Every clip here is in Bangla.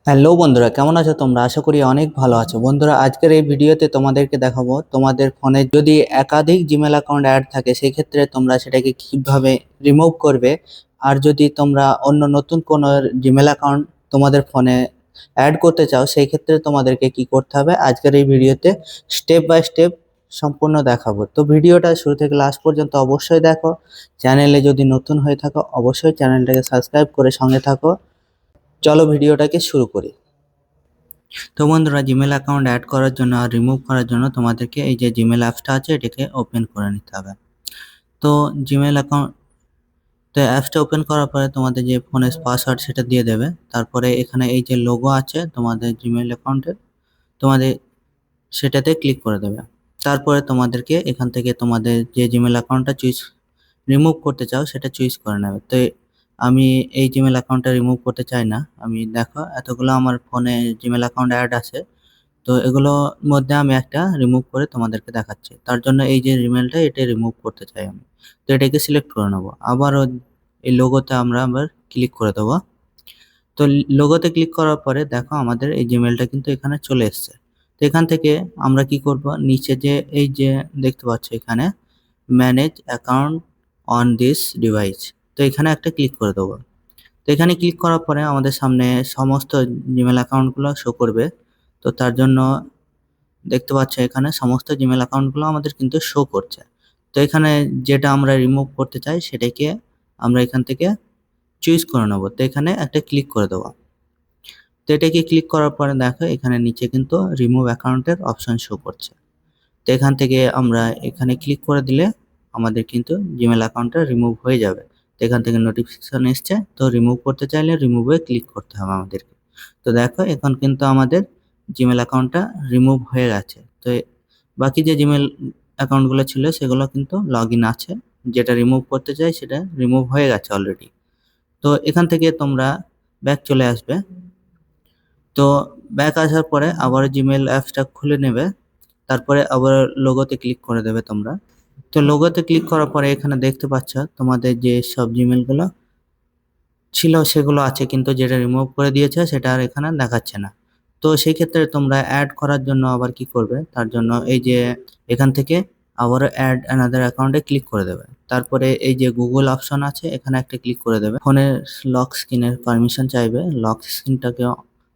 হ্যালো বন্ধুরা, কেমন আছো তোমরা? আশা করি অনেক ভালো আছো। বন্ধুরা, আজকের এই ভিডিওতে তোমাদেরকে দেখাবো তোমাদের ফোনে যদি একাধিক জিমেল অ্যাকাউন্ট অ্যাড থাকে সেই ক্ষেত্রে তোমরা সেটাকে কিভাবে রিমুভ করবে। আর যদি তোমরা অন্য নতুন কোনো জিমেল অ্যাকাউন্ট তোমাদের ফোনে অ্যাড করতে চাও সেই ক্ষেত্রে তোমাদেরকে কি করতে হবে আজকের এই ভিডিওতে স্টেপ বাই স্টেপ সম্পূর্ণ দেখাবো। তো ভিডিওটা শুরু থেকে লাস্ট পর্যন্ত অবশ্যই দেখো। চ্যানেলে যদি নতুন হয়ে থাকো অবশ্যই চ্যানেলটাকে সাবস্ক্রাইব করে সঙ্গে থাকো। চলো ভিডিওটাকে শুরু করি। তো বন্ধুরা, জিমেল অ্যাকাউন্ট অ্যাড করার জন্য আর রিমুভ করার জন্য তোমাদেরকে এই যে জিমেল অ্যাপসটা আছে এটাকে ওপেন করে নিতে হবে। তো জিমেল অ্যাকাউন্ট তো অ্যাপসটা ওপেন করার পরে তোমাদের যে ফোনের পাসওয়ার্ড সেটা দিয়ে দেবে। তারপরে এখানে এই যে লোগো আছে তোমাদের জিমেল অ্যাকাউন্টের, তোমাদের সেটাতে ক্লিক করে দেবে। তারপরে তোমাদেরকে এখান থেকে তোমাদের যে জিমেল অ্যাকাউন্টটা রিমুভ করতে চাও সেটা চুজ করে নেবে। তো আমি এই জিমেল অ্যাকাউন্টটা রিমুভ করতে চাই না। আমি দেখো এতগুলো আমার ফোনে জিমেল অ্যাকাউন্ট অ্যাড আছে, তো এগুলোর মধ্যে আমি একটা রিমুভ করে তোমাদেরকে দেখাচ্ছি। তার জন্য এই যে জিমেলটা এটা রিমুভ করতে চাই আমি। তো এটাকে সিলেক্ট করে নেবো। আবারও এই লোগোতে আমরা আবার ক্লিক করে দেবো। তো লোগোতে ক্লিক করার পরে দেখো আমাদের এই জিমেলটা কিন্তু এখানে চলে এসছে। তো এখান থেকে আমরা কি করব, নিচে যে এই যে দেখতে পাচ্ছ এখানে manage account on this device, তো এখানে একটা ক্লিক করে দেবো। তো এখানে ক্লিক করার পরে আমাদের সামনে সমস্ত জিমেল অ্যাকাউন্টগুলো শো করবে। তো তার জন্য দেখতে পাচ্ছ এখানে সমস্ত জিমেল অ্যাকাউন্টগুলো আমাদের কিন্তু শো করছে। তো এখানে যেটা আমরা রিমুভ করতে চাই সেটাকে আমরা এখান থেকে চুজ করে নেবো। তো এখানে একটা ক্লিক করে দেবো। তো এটাকে ক্লিক করার পরে দেখো এখানে নিচে কিন্তু রিমুভ অ্যাকাউন্টের অপশন শো করছে। তো এখান থেকে আমরা এখানে ক্লিক করে দিলে আমাদের কিন্তু জিমেল অ্যাকাউন্টটা রিমুভ হয়ে যাবে। তো এখান থেকে নোটিফিকেশন এসছে, তো রিমুভ করতে চাইলে রিমুভে ক্লিক করতে হবে আমাদেরকে। তো দেখো এখন কিন্তু আমাদের জিমেল অ্যাকাউন্টটা রিমুভ হয়ে গেছে। তো বাকি যে জিমেল অ্যাকাউন্টগুলো ছিল সেগুলো কিন্তু লগ ইন আছে, যেটা রিমুভ করতে চাই সেটা রিমুভ হয়ে গেছে অলরেডি। তো এখান থেকে তোমরা ব্যাক চলে আসবে। তো ব্যাক আসার পরে আবার জিমেল অ্যাপসটা খুলে নেবে। তারপরে আবার লোগোতে ক্লিক করে দেবে তোমরা। তো লোগোতে ক্লিক করার পরে এখানে দেখতে পাচ্ছ তোমাদের যে সব জিমেলগুলো ছিল সেগুলো আছে, কিন্তু যেটা রিমুভ করে দিয়েছে সেটা আর এখানে দেখাচ্ছে না। তো সেই ক্ষেত্রে তোমরা অ্যাড করার জন্য আবার কি করবে, তার জন্য এই যে এখান থেকে আবারও অ্যাড অ্যানাদার অ্যাকাউন্টে ক্লিক করে দেবে। তারপরে এই যে গুগল অপশন আছে এখানে একটা ক্লিক করে দেবে। ফোনের লক স্ক্রিনের পারমিশন চাইবে, লক স্ক্রিনটাকে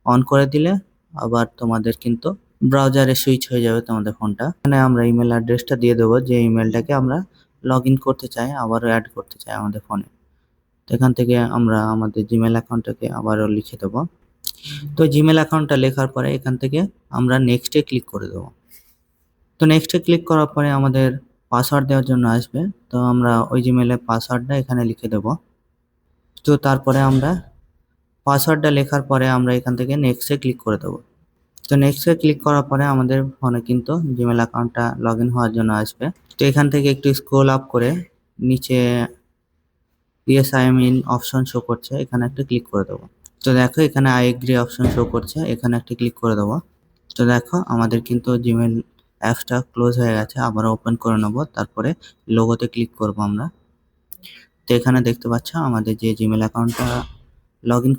অন করে দিলে আবার তোমাদের কিন্তু ব্রাউজারে সুইচ হয়ে যাবে তোমাদের ফোনটা। এখানে আমরা ইমেল অ্যাড্রেসটা দিয়ে দেবো, যে ইমেলটাকে আমরা লগ ইন করতে চাই আবারও অ্যাড করতে চাই আমাদের ফোনে। তো এখান থেকে আমরা আমাদের জিমেল অ্যাকাউন্টটাকে আবারও লিখে দেবো। তো জিমেল অ্যাকাউন্টটা লেখার পরে এখান থেকে আমরা নেক্সটে ক্লিক করে দেবো। তো নেক্সটে ক্লিক করার পরে আমাদের পাসওয়ার্ড দেওয়ার জন্য আসবে। তো আমরা ওই জিমেলের পাসওয়ার্ডটা এখানে লিখে দেবো। তো তারপরে আমরা পাসওয়ার্ডটা লেখার পরে আমরা এখান থেকে নেক্সটে ক্লিক করে দেবো। তো নেক্সটে ক্লিক করার পরে আমাদের ফোনে কিন্তু জিমেল অ্যাকাউন্টটা লগ ইন হওয়ার জন্য আসবে। তো এখান থেকে একটু স্ক্রল আপ করে নিচে yes I am in option show করছে, এখানে একটা ক্লিক করে দেবো। তো দেখো এখানে আই এগ্রি অপশন শো করছে, এখানে একটা ক্লিক করে দেবো। তো দেখো আমাদের কিন্তু জিমেল অ্যাপসটা ক্লোজ হয়ে গেছে। আবার ওপেন করে নেবো, তারপরে লোগোতে ক্লিক করব আমরা। তো এখানে দেখতে পাচ্ছ আমাদের যে জিমেল অ্যাকাউন্টটা লগ ইন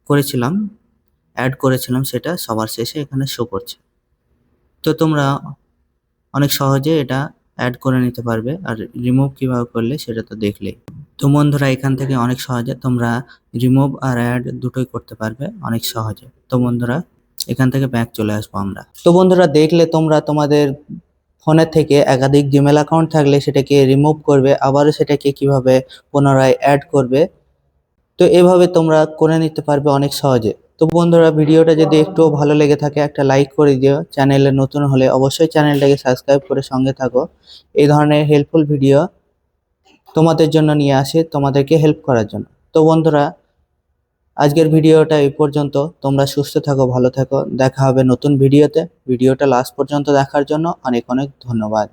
করেছিলাম, অ্যাড করেছিলাম, সেটা সবার শেষে এখানে শো করছে। তো তোমরা অনেক সহজে এটা অ্যাড করে নিতে পারবে। আর রিমুভ কিভাবে করলে সেটা তো দেখলেই। তো বন্ধুরা, এখান থেকে অনেক সহজে তোমরা রিমুভ আর অ্যাড দুটোই করতে পারবে অনেক সহজে। তো বন্ধুরা, এখান থেকে ব্যাক চলে আসবো আমরা। তো বন্ধুরা, দেখলে তোমরা তোমাদের ফোনের থেকে একাধিক জিমেল অ্যাকাউন্ট থাকলে সেটাকে রিমুভ করবে, আবারও সেটাকে কিভাবে পুনরায় অ্যাড করবে। তো এভাবে তোমরা করে নিতে পারবে অনেক সহজে। তো বন্ধুরা, ভিডিওটা যদি একটু ভালো লেগে থাকে একটা লাইক করে দিও। চ্যানেলে নতুন হলে অবশ্যই চ্যানেলটাকে সাবস্ক্রাইব করে সঙ্গে থাকো। এই ধরনের হেল্পফুল ভিডিও তোমাদের জন্য নিয়ে আসি, তোমাদেরকে হেল্প করার জন্য। তো বন্ধুরা, আজকের ভিডিওটা এই পর্যন্ত। তোমরা সুস্থ থাকো, ভালো থাকো। দেখা হবে নতুন ভিডিওতে। ভিডিওটা লাস্ট পর্যন্ত দেখার জন্য অনেক অনেক ধন্যবাদ।